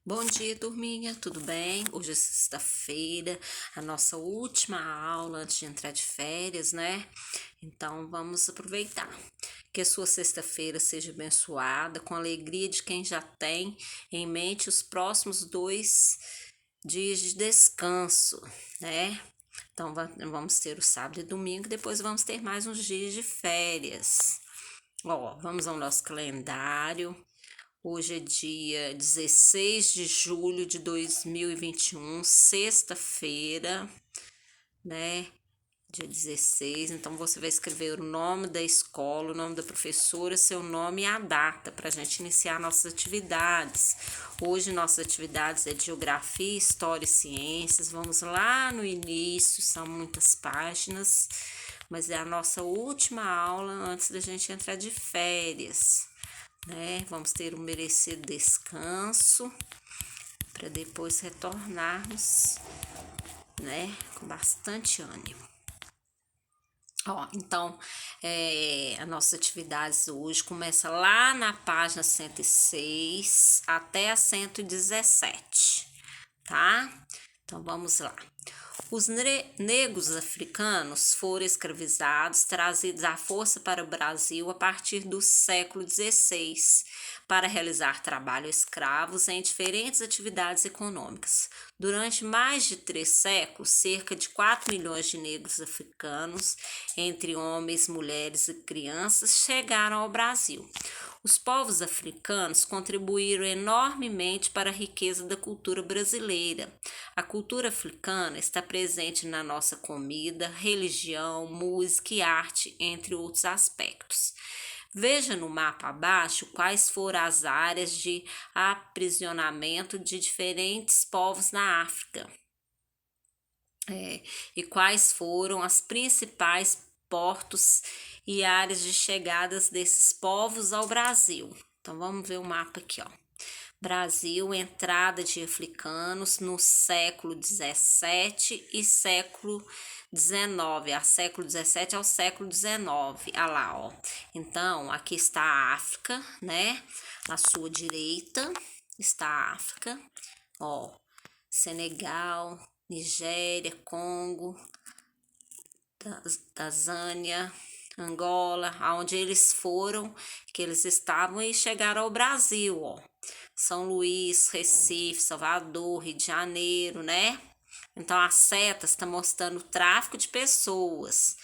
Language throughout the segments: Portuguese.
Bom dia, turminha, tudo bem? Hoje é sexta-feira, a nossa última aula antes de entrar de férias, né? Então vamos aproveitar. Que a sua sexta-feira seja abençoada, com a alegria de quem já tem em mente os próximos 2 dias de descanso, né? Então vamos ter o sábado e domingo, depois vamos ter mais uns dias de férias. Vamos ao nosso calendário. Hoje é dia 16 de julho de 2021, sexta-feira, né? Dia 16. Então você vai escrever o nome da escola, o nome da professora, seu nome e a data para a gente iniciar nossas atividades. Hoje nossas atividades é de geografia, história e ciências. Vamos lá no início, são muitas páginas, mas é a nossa última aula antes da gente entrar de férias, né? Vamos ter um merecido descanso para depois retornarmos, né, com bastante ânimo. Então, as nossas atividades hoje começa lá na página 106 até a 117, tá? Então, vamos lá. Os negros africanos foram escravizados, trazidos à força para o Brasil a partir do século XVI, para realizar trabalho escravos em diferentes atividades econômicas. Durante mais de 3 séculos, cerca de 4 milhões de negros africanos, entre homens, mulheres e crianças, chegaram ao Brasil. Os povos africanos contribuíram enormemente para a riqueza da cultura brasileira. A cultura africana está presente na nossa comida, religião, música e arte, entre outros aspectos. Veja no mapa abaixo quais foram as áreas de aprisionamento de diferentes povos na África. E quais foram as principais portos e áreas de chegadas desses povos ao Brasil. Então vamos ver o mapa aqui, ó. Brasil, entrada de africanos no século 17 e século 19, a século 17 ao século 19. Olha lá, ó. Então, aqui está a África, né? À sua direita está a África, ó. Senegal, Nigéria, Congo, Tanzânia, Angola, aonde eles foram, que eles estavam e chegaram ao Brasil, ó. São Luís, Recife, Salvador, Rio de Janeiro, né? Então a seta está mostrando o tráfico de pessoas.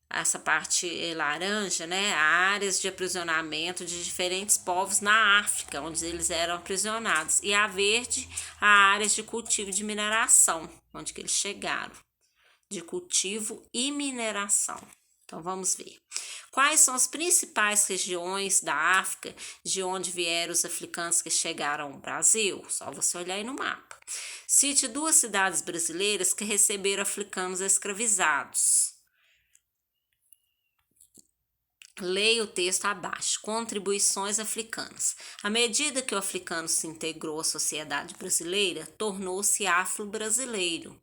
Essa parte laranja, né? Áreas de aprisionamento de diferentes povos na África, onde eles eram aprisionados. E a verde, a áreas de cultivo de mineração, onde que eles chegaram. De cultivo e mineração. Então vamos ver. Quais são as principais regiões da África de onde vieram os africanos que chegaram ao Brasil? Só você olhar aí no mapa. Cite 2 cidades brasileiras que receberam africanos escravizados. Leia o texto abaixo. Contribuições africanas. À medida que o africano se integrou à sociedade brasileira, tornou-se afro-brasileiro.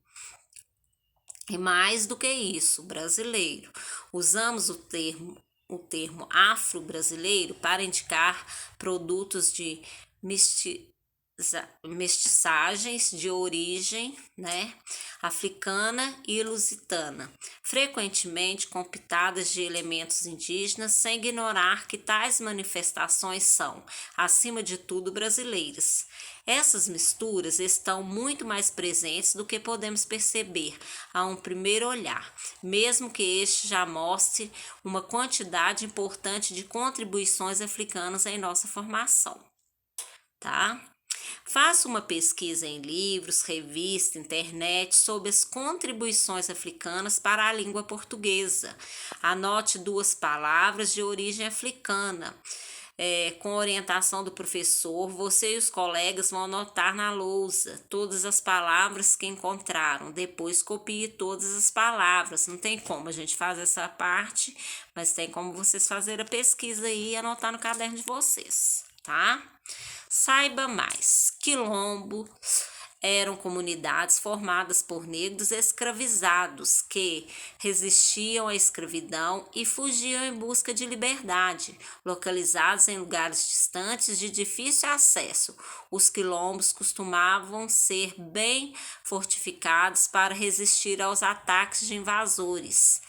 E mais do que isso, brasileiro. Usamos o termo afro-brasileiro para indicar produtos de mestiçagens de origem, né, africana e lusitana, frequentemente com pitadas de elementos indígenas, sem ignorar que tais manifestações são, acima de tudo, brasileiras. Essas misturas estão muito mais presentes do que podemos perceber a um primeiro olhar, mesmo que este já mostre uma quantidade importante de contribuições africanas em nossa formação, tá? Faça uma pesquisa em livros, revistas, internet sobre as contribuições africanas para a língua portuguesa. Anote 2 palavras de origem africana. Com orientação do professor, você e os colegas vão anotar na lousa todas as palavras que encontraram. Depois copie todas as palavras. Não tem como a gente fazer essa parte, mas tem como vocês fazer a pesquisa aí e anotar no caderno de vocês, tá? Saiba mais. Quilombo Eram comunidades formadas por negros escravizados que resistiam à escravidão e fugiam em busca de liberdade, localizados em lugares distantes de difícil acesso. Os quilombos costumavam ser bem fortificados para resistir aos ataques de invasores.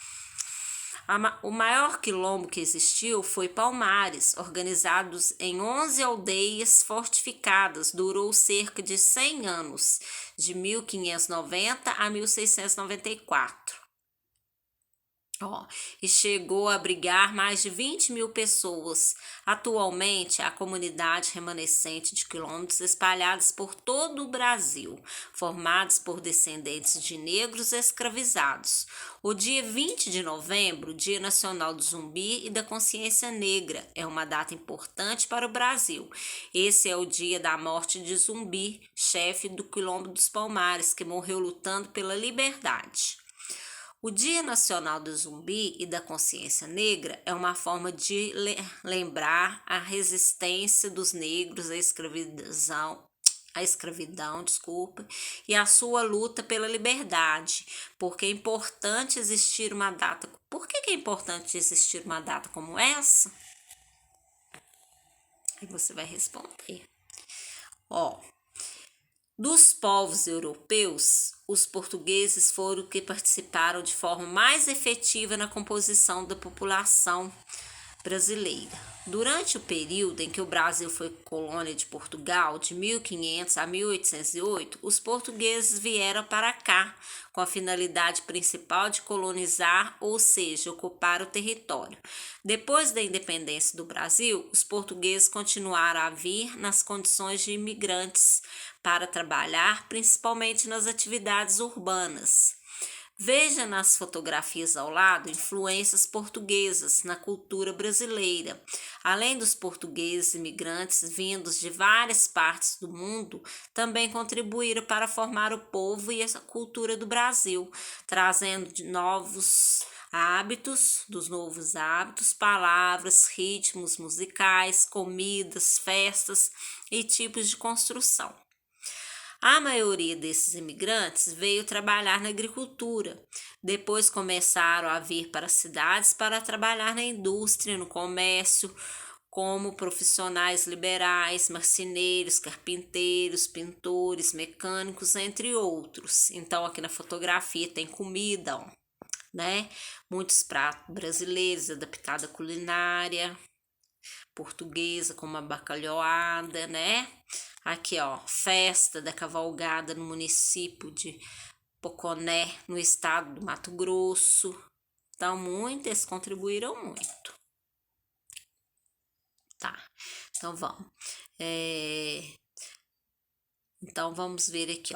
O maior quilombo que existiu foi Palmares, organizado em 11 aldeias fortificadas, durou cerca de 100 anos, de 1590 a 1694. E chegou a abrigar mais de 20.000 pessoas. Atualmente, a comunidade remanescente de quilombos espalhados por todo o Brasil, formados por descendentes de negros escravizados. O dia 20 de novembro, Dia Nacional do Zumbi e da Consciência Negra, é uma data importante para o Brasil. Esse é o dia da morte de Zumbi, chefe do Quilombo dos Palmares, que morreu lutando pela liberdade. O Dia Nacional do Zumbi e da Consciência Negra é uma forma de lembrar a resistência dos negros à escravidão, e a sua luta pela liberdade. Porque é importante existir uma data. Por que é importante existir uma data como essa? Aí você vai responder. Dos povos europeus, os portugueses foram que participaram de forma mais efetiva na composição da população brasileira. Durante o período em que o Brasil foi colônia de Portugal, de 1500 a 1808, os portugueses vieram para cá com a finalidade principal de colonizar, ou seja, ocupar o território. Depois da independência do Brasil, os portugueses continuaram a vir nas condições de imigrantes para trabalhar, principalmente nas atividades urbanas. Veja nas fotografias ao lado influências portuguesas na cultura brasileira. Além dos portugueses imigrantes vindos de várias partes do mundo, também contribuíram para formar o povo e a cultura do Brasil, trazendo novos hábitos, palavras, ritmos musicais, comidas, festas e tipos de construção. A maioria desses imigrantes veio trabalhar na agricultura. Depois começaram a vir para as cidades para trabalhar na indústria, no comércio, como profissionais liberais, marceneiros, carpinteiros, pintores, mecânicos, entre outros. Então, aqui na fotografia tem comida, né? Muitos pratos brasileiros adaptados à culinária portuguesa, como a bacalhoada, né? Aqui, festa da cavalgada no município de Poconé, no estado do Mato Grosso. Então, eles contribuíram muito. Tá, então vamos. Então, vamos ver aqui,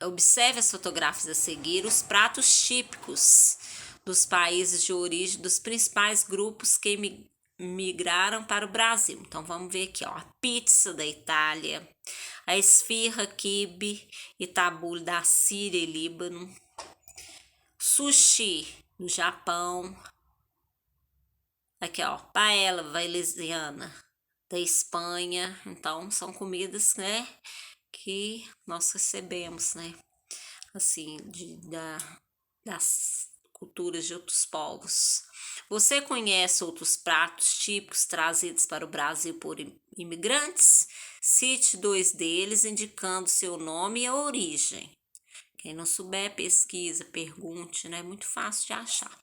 Observe as fotografias a seguir os pratos típicos dos países de origem dos principais grupos que migraram para o Brasil. Então, vamos ver aqui, a pizza da Itália, a esfirra quibe e tabule da Síria e Líbano, sushi do Japão, aqui, paella valesiana da Espanha. Então, são comidas, né, que nós recebemos, né, assim, das culturas de outros povos. Você conhece outros pratos típicos trazidos para o Brasil por imigrantes? Cite 2 deles, indicando seu nome e a origem. Quem não souber, pesquisa, pergunte, né? É muito fácil de achar.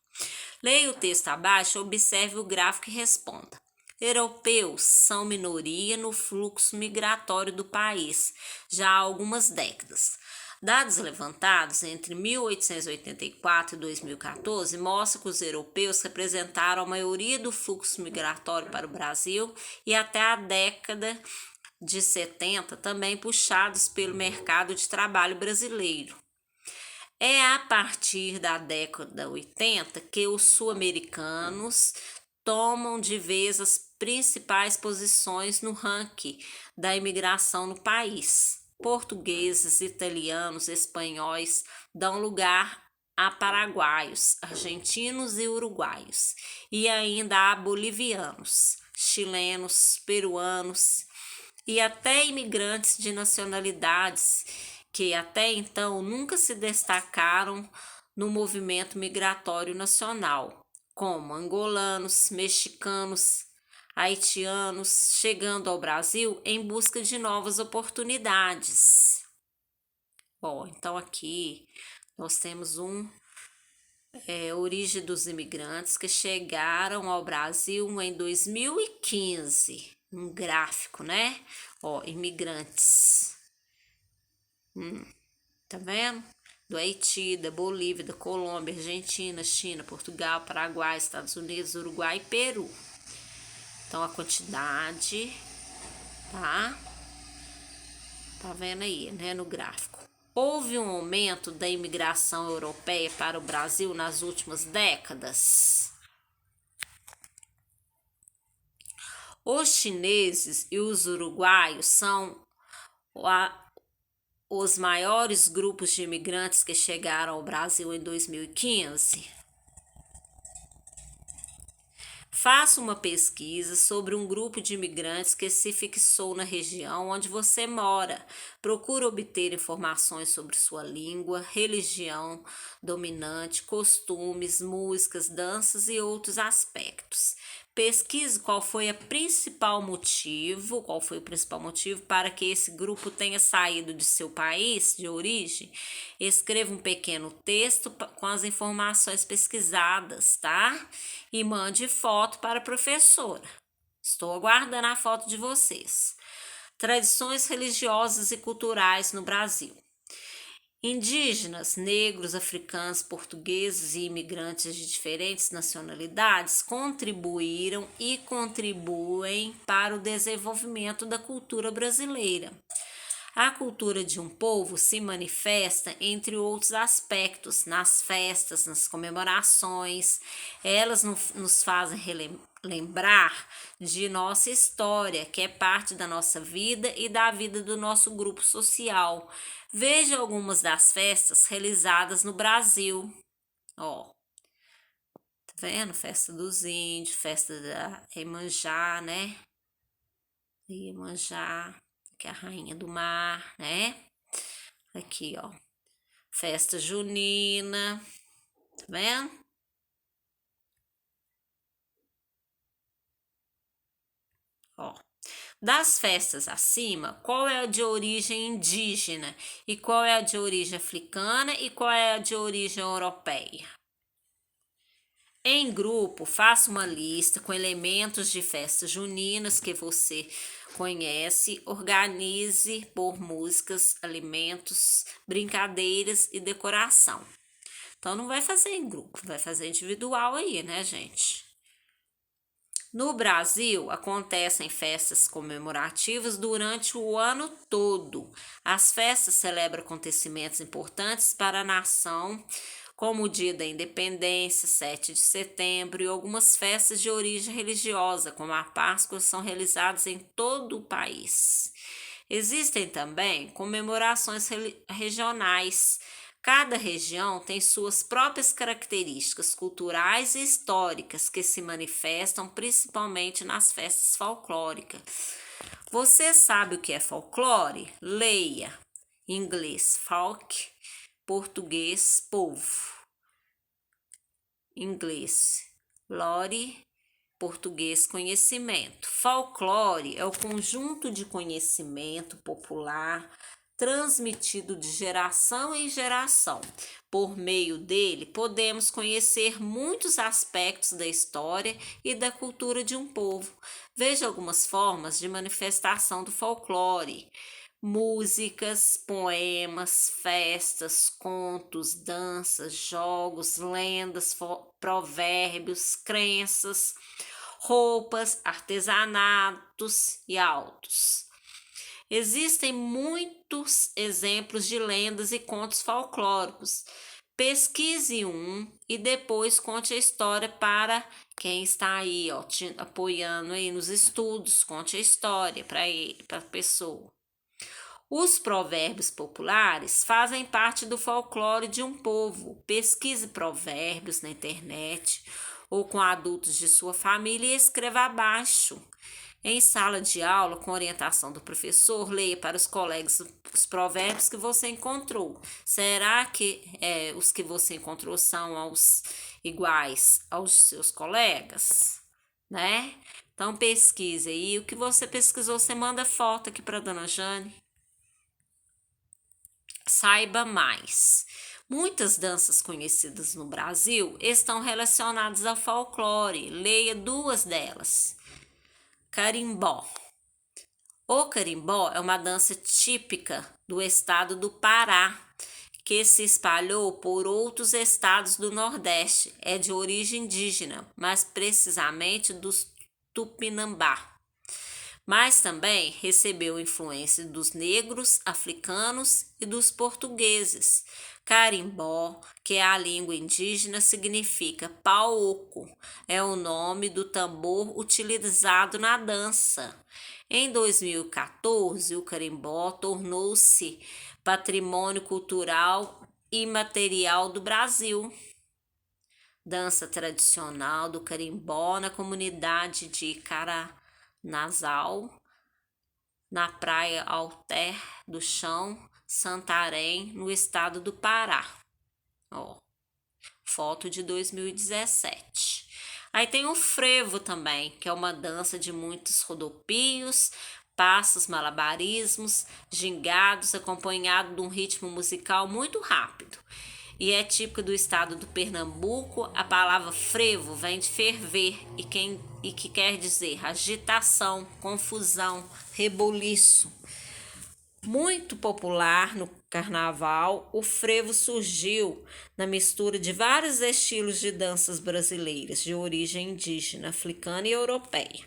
Leia o texto abaixo, observe o gráfico e responda. Europeus são minoria no fluxo migratório do país já há algumas décadas. Dados levantados entre 1884 e 2014 mostram que os europeus representaram a maioria do fluxo migratório para o Brasil e até a década de 70 também puxados pelo mercado de trabalho brasileiro. É a partir da década 80 que os sul-americanos tomam de vez as principais posições no ranking da imigração no país. Portugueses, italianos, espanhóis dão lugar a paraguaios, argentinos e uruguaios, e ainda há bolivianos, chilenos, peruanos e até imigrantes de nacionalidades que até então nunca se destacaram no movimento migratório nacional, como angolanos, mexicanos, haitianos, chegando ao Brasil em busca de novas oportunidades. Bom, então aqui nós temos origem dos imigrantes que chegaram ao Brasil em 2015. Um gráfico, né? Ó, imigrantes. Tá vendo? Do Haiti, da Bolívia, da Colômbia, Argentina, China, Portugal, Paraguai, Estados Unidos, Uruguai e Peru. Então, a quantidade, tá? Tá vendo aí, né, no gráfico. Houve um aumento da imigração europeia para o Brasil nas últimas décadas. Os chineses e os uruguaios são os maiores grupos de imigrantes que chegaram ao Brasil em 2015. Faça uma pesquisa sobre um grupo de imigrantes que se fixou na região onde você mora. Procure obter informações sobre sua língua, religião dominante, costumes, músicas, danças e outros aspectos. Pesquise qual foi o principal motivo para que esse grupo tenha saído de seu país de origem. Escreva um pequeno texto com as informações pesquisadas, tá? E mande foto para a professora. Estou aguardando a foto de vocês. Tradições religiosas e culturais no Brasil. Indígenas, negros, africanos, portugueses e imigrantes de diferentes nacionalidades contribuíram e contribuem para o desenvolvimento da cultura brasileira. A cultura de um povo se manifesta, entre outros aspectos, nas festas, nas comemorações. Elas nos fazem lembrar de nossa história, que é parte da nossa vida e da vida do nosso grupo social. Veja algumas das festas realizadas no Brasil. Ó, tá vendo? Festa dos índios, festa da Iemanjá, né? Iemanjá, que é a rainha do mar, né? Aqui, ó. Festa junina, tá vendo? Ó. Das festas acima, qual é a de origem indígena e qual é a de origem africana e qual é a de origem europeia? Em grupo, faça uma lista com elementos de festas juninas que você conhece, organize por músicas, alimentos, brincadeiras e decoração. Então, não vai fazer em grupo, vai fazer individual aí, né, gente? No Brasil, acontecem festas comemorativas durante o ano todo. As festas celebram acontecimentos importantes para a nação, como o Dia da Independência, 7 de setembro, e algumas festas de origem religiosa, como a Páscoa, são realizadas em todo o país. Existem também comemorações regionais. Cada região tem suas próprias características culturais e históricas que se manifestam principalmente nas festas folclóricas. Você sabe o que é folclore? Leia. Inglês, folk. Português, povo. Inglês, lore. Português, conhecimento. Folclore é o conjunto de conhecimento popular transmitido de geração em geração. Por meio dele, podemos conhecer muitos aspectos da história e da cultura de um povo. Veja algumas formas de manifestação do folclore: músicas, poemas, festas, contos, danças, jogos, lendas, provérbios, crenças, roupas, artesanatos e autos. Existem muitos exemplos de lendas e contos folclóricos. Pesquise um e depois conte a história para quem está aí, ó, te apoiando aí nos estudos. Conte a história para a pessoa. Os provérbios populares fazem parte do folclore de um povo. Pesquise provérbios na internet ou com adultos de sua família e escreva abaixo. Em sala de aula, com orientação do professor, leia para os colegas os provérbios que você encontrou. Será que os que você encontrou são iguais aos seus colegas? Né? Então pesquise aí. O que você pesquisou, você manda foto aqui para a dona Jane. Saiba mais. Muitas danças conhecidas no Brasil estão relacionadas ao folclore. Leia duas delas. Carimbó. O carimbó é uma dança típica do estado do Pará, que se espalhou por outros estados do Nordeste. É de origem indígena, mais precisamente dos Tupinambá. Mas também recebeu influência dos negros, africanos e dos portugueses. Carimbó, que é a língua indígena, significa pau-oco. É o nome do tambor utilizado na dança. Em 2014, o carimbó tornou-se patrimônio cultural imaterial do Brasil. Dança tradicional do carimbó na comunidade de Caranazal, na praia Alter do Chão, Santarém, no estado do Pará. Ó, foto de 2017. Aí tem o frevo também, que é uma dança de muitos rodopios, passos, malabarismos, gingados, acompanhado de um ritmo musical muito rápido. E é típica do estado do Pernambuco. A palavra frevo vem de ferver e que quer dizer agitação, confusão, reboliço. Muito popular no carnaval, o frevo surgiu na mistura de vários estilos de danças brasileiras de origem indígena, africana e europeia.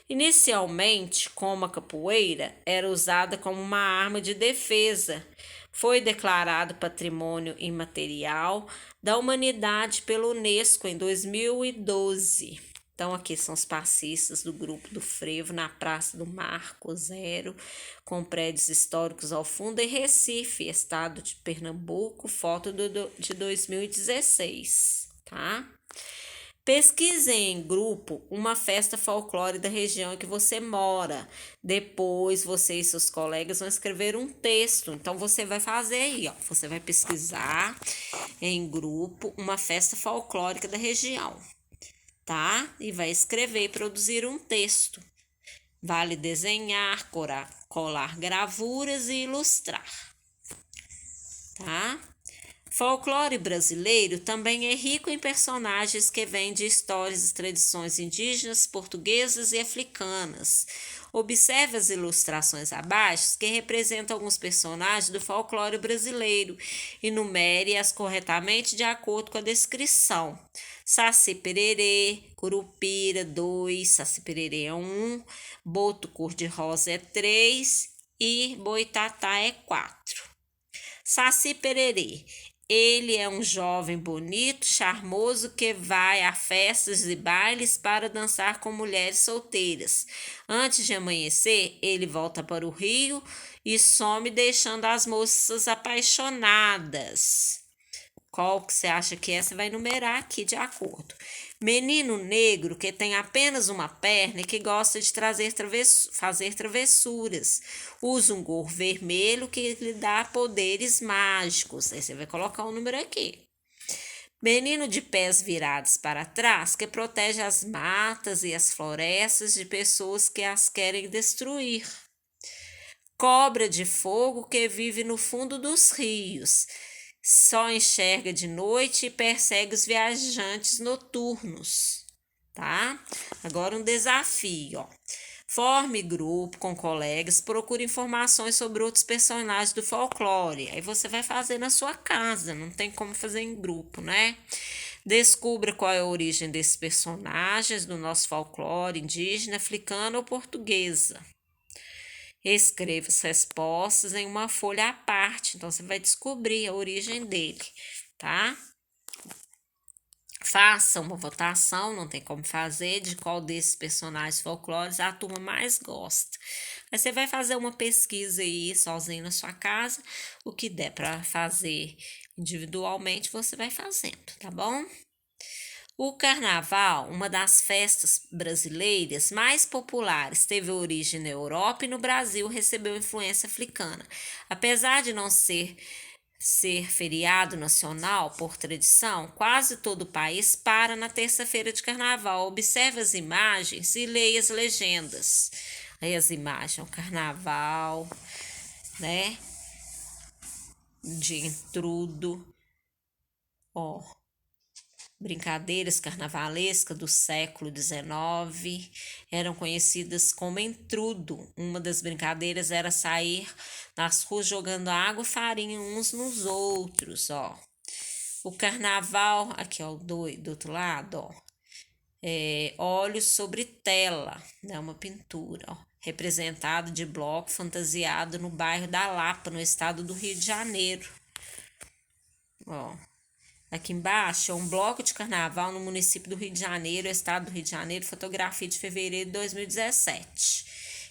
Inicialmente, como a capoeira, era usada como uma arma de defesa. Foi declarado Patrimônio Imaterial da Humanidade pela Unesco em 2012. Então, aqui são os passistas do grupo do frevo na Praça do Marco Zero, com prédios históricos ao fundo, em Recife, estado de Pernambuco, foto de 2016, tá? Pesquise em grupo uma festa folclore da região em que você mora. Depois você e seus colegas vão escrever um texto. Então você vai fazer aí, ó. Você vai pesquisar em grupo uma festa folclórica da região, tá? E vai escrever e produzir um texto. Vale desenhar, colar gravuras e ilustrar, tá? Folclore brasileiro também é rico em personagens que vêm de histórias e tradições indígenas, portuguesas e africanas. Observe as ilustrações abaixo que representam alguns personagens do folclore brasileiro e numere-as corretamente de acordo com a descrição. Saci Pererê, Curupira 2, Saci Pererê é 1, Boto Cor-de-Rosa é 3 e Boitatá é 4. Saci Pererê. Ele é um jovem bonito, charmoso, que vai a festas e bailes para dançar com mulheres solteiras. Antes de amanhecer, ele volta para o rio e some, deixando as moças apaixonadas. Qual que você acha que é? Você vai numerar aqui de acordo. Menino negro que tem apenas uma perna e que gosta de fazer travessuras. Usa um gorro vermelho que lhe dá poderes mágicos. Aí você vai colocar um número aqui. Menino de pés virados para trás que protege as matas e as florestas de pessoas que as querem destruir. Cobra de fogo que vive no fundo dos rios. Só enxerga de noite e persegue os viajantes noturnos, tá? Agora um desafio, ó. Forme grupo com colegas, procure informações sobre outros personagens do folclore. Aí você vai fazer na sua casa, não tem como fazer em grupo, né? Descubra qual é a origem desses personagens do nosso folclore indígena, africana ou portuguesa. Escreva as respostas em uma folha à parte, então você vai descobrir a origem dele, tá? Faça uma votação, não tem como fazer, de qual desses personagens folclóricos a turma mais gosta. Aí você vai fazer uma pesquisa aí sozinho na sua casa, o que der para fazer individualmente você vai fazendo, tá bom? O carnaval, uma das festas brasileiras mais populares, teve origem na Europa e no Brasil recebeu influência africana. Apesar de não ser feriado nacional por tradição, quase todo o país para na terça-feira de carnaval. Observe as imagens e leia as legendas. Aí as imagens, o carnaval, né? De intrudo, ó. Brincadeiras carnavalescas do século XIX eram conhecidas como entrudo. Uma das brincadeiras era sair nas ruas jogando água e farinha uns nos outros, ó. O carnaval, aqui ó, do outro lado, ó, olhos sobre tela, né, uma pintura, ó, representado de bloco fantasiado no bairro da Lapa, no estado do Rio de Janeiro, ó. Aqui embaixo é um bloco de carnaval no município do Rio de Janeiro, estado do Rio de Janeiro, fotografia de fevereiro de 2017.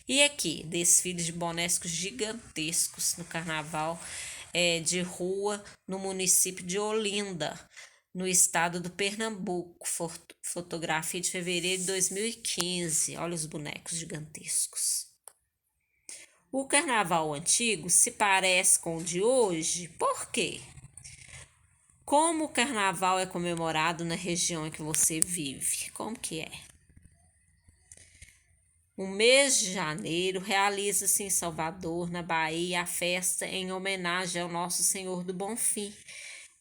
E aqui, desfiles de bonecos gigantescos no carnaval de rua no município de Olinda, no estado do Pernambuco, fotografia de fevereiro de 2015. Olha os bonecos gigantescos. O carnaval antigo se parece com o de hoje, por quê? Como o carnaval é comemorado na região em que você vive? Como que é? O mês de janeiro realiza-se em Salvador, na Bahia, a festa em homenagem ao Nosso Senhor do Bonfim.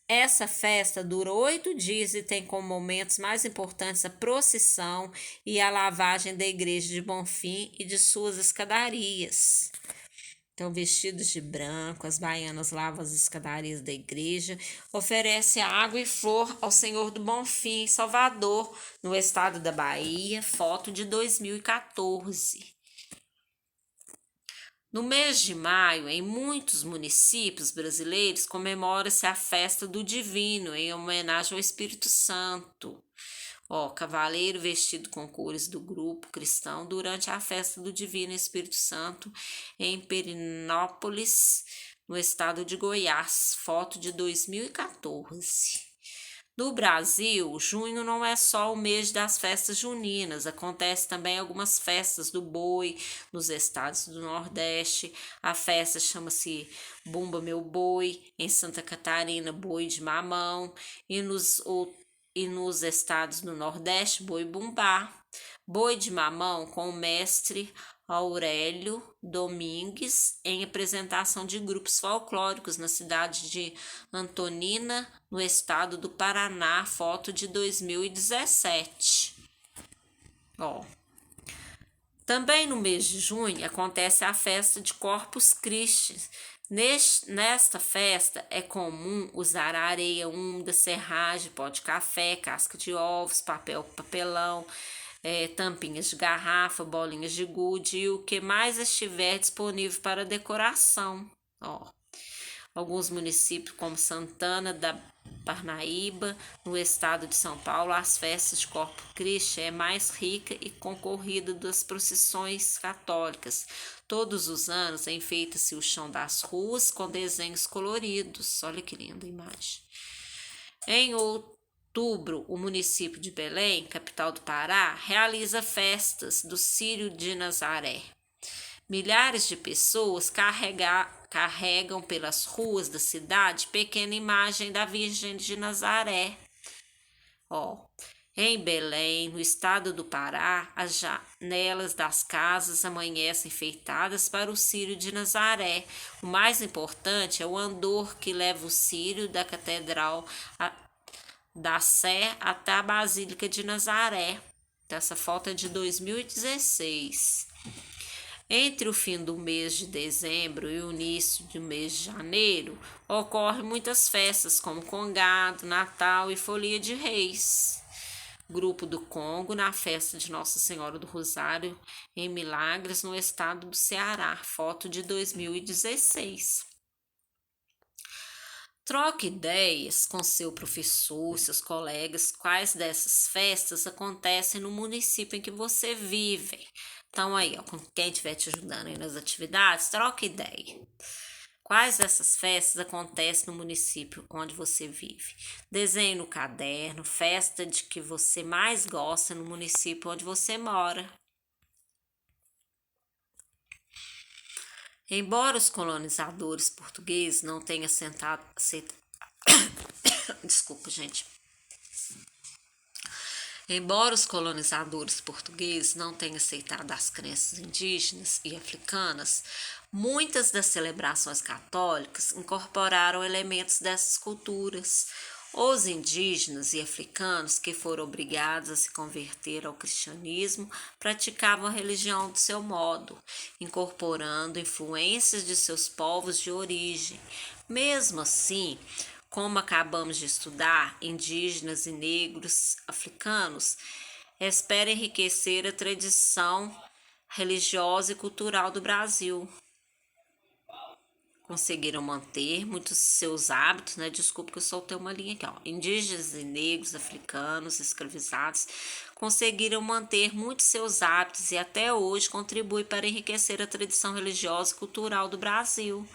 Essa festa dura 8 dias e tem como momentos mais importantes a procissão e a lavagem da igreja de Bonfim e de suas escadarias. Então, vestidos de branco, as baianas lavam as escadarias da igreja, oferece água e flor ao Senhor do Bonfim, em Salvador, no estado da Bahia, foto de 2014. No mês de maio, em muitos municípios brasileiros, comemora-se a festa do Divino, em homenagem ao Espírito Santo. Ó, cavaleiro vestido com cores do grupo cristão durante a festa do Divino Espírito Santo em Perinópolis, no estado de Goiás, foto de 2014. No Brasil, junho não é só o mês das festas juninas, acontece também algumas festas do boi nos estados do Nordeste. A festa chama-se Bumba Meu Boi, em Santa Catarina, Boi de Mamão, e nos estados do Nordeste, Boi Bumbá. Boi de Mamão com o mestre Aurélio Domingues em apresentação de grupos folclóricos na cidade de Antonina, no estado do Paraná, foto de 2017. Ó. Também no mês de junho acontece a festa de Corpus Christi. Nesta festa é comum usar areia úmida, serragem, pó de café, casca de ovos, papelão, tampinhas de garrafa, bolinhas de gude e o que mais estiver disponível para decoração. Ó. Alguns municípios como Santana da Parnaíba, no estado de São Paulo, as festas de Corpus Christi é mais rica e concorrida das procissões católicas. Todos os anos enfeita-se o chão das ruas com desenhos coloridos. Olha que linda a imagem. Em outubro, o município de Belém, capital do Pará, realiza festas do Círio de Nazaré. Milhares de pessoas carregam pelas ruas da cidade pequena imagem da Virgem de Nazaré. Ó, em Belém, no estado do Pará, as janelas das casas amanhecem enfeitadas para o Círio de Nazaré. O mais importante é o andor que leva o círio da Catedral da Sé até a Basílica de Nazaré. Essa foto é de 2016. Entre o fim do mês de dezembro e o início do mês de janeiro, ocorrem muitas festas como Congado, Natal e Folia de Reis. Grupo do Congo na festa de Nossa Senhora do Rosário em Milagres, no estado do Ceará, foto de 2016. Troque ideias com seu professor, seus colegas, quais dessas festas acontecem no município em que você vive. Então aí, ó, com quem estiver te ajudando aí nas atividades, troque ideia. Quais dessas festas acontecem no município onde você vive? Desenhe no caderno festa de que você mais gosta no município onde você mora. Embora os colonizadores portugueses não tenham Desculpa, gente. Embora os colonizadores portugueses não tenham aceitado as crenças indígenas e africanas, muitas das celebrações católicas incorporaram elementos dessas culturas. Os indígenas e africanos que foram obrigados a se converter ao cristianismo praticavam a religião do seu modo, incorporando influências de seus povos de origem. Mesmo assim, como acabamos de estudar, indígenas e negros africanos esperam enriquecer a tradição religiosa e cultural do Brasil. Conseguiram manter muitos seus hábitos, né? Desculpa que eu soltei uma linha aqui, ó. Indígenas e negros africanos escravizados conseguiram manter muitos seus hábitos e até hoje contribuem para enriquecer a tradição religiosa e cultural do Brasil.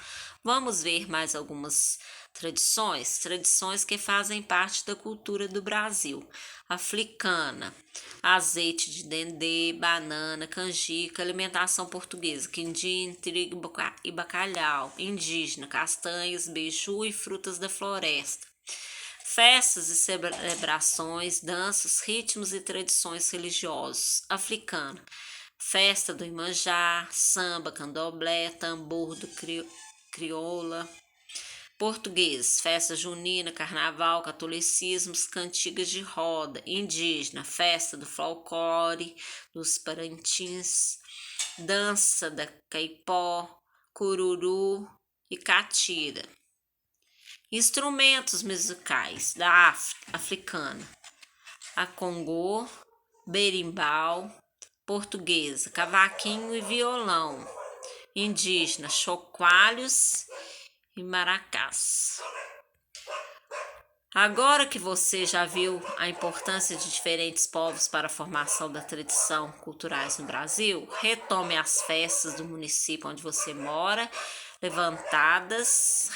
Vamos ver mais algumas tradições que fazem parte da cultura do Brasil. Africana, azeite de dendê, banana, canjica, alimentação portuguesa, quindim, trigo e bacalhau. Indígena, castanhas, beiju e frutas da floresta. Festas e celebrações, danças, ritmos e tradições religiosos. Africana, festa do Iemanjá, samba, candomblé, tambor do crioula. Português, festa junina, carnaval, catolicismos, cantigas de roda. Indígena, festa do folclore, dos parintins, dança da caipó, cururu e catira. Instrumentos musicais da África africana: a congô, berimbau. Portuguesa, cavaquinho e violão. Indígena, chocalhos e maracás. Agora que você já viu a importância de diferentes povos para a formação da tradição culturais no Brasil, retome as festas do município onde você mora, levantadas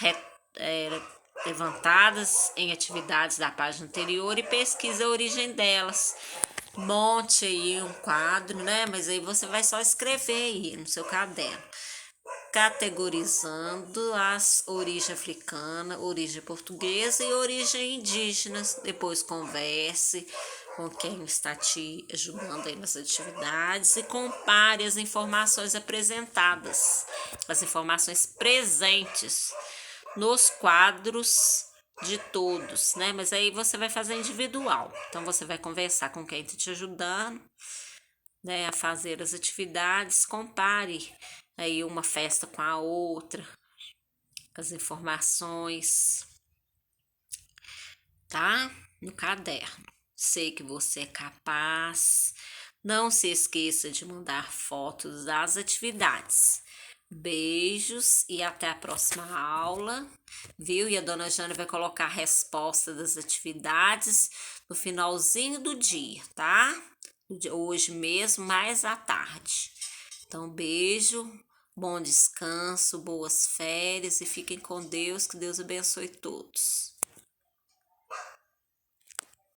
em atividades da página anterior e pesquise a origem delas. Monte aí um quadro, né? Mas aí você vai só escrever aí no seu caderno, categorizando as origem africana, origem portuguesa e origem indígena. Depois converse com quem está te ajudando aí nas atividades e compare as informações apresentadas, as informações presentes nos quadros de todos, né? Mas aí você vai fazer individual. Então você vai conversar com quem está te ajudando, né, a fazer as atividades, compare aí uma festa com a outra, as informações, tá? No caderno. Sei que você é capaz. Não se esqueça de mandar fotos das atividades. Beijos e até a próxima aula, viu? E a dona Jana vai colocar a resposta das atividades no finalzinho do dia, tá? Hoje mesmo, mais à tarde. Então, beijo, bom descanso, boas férias e fiquem com Deus, que Deus abençoe todos.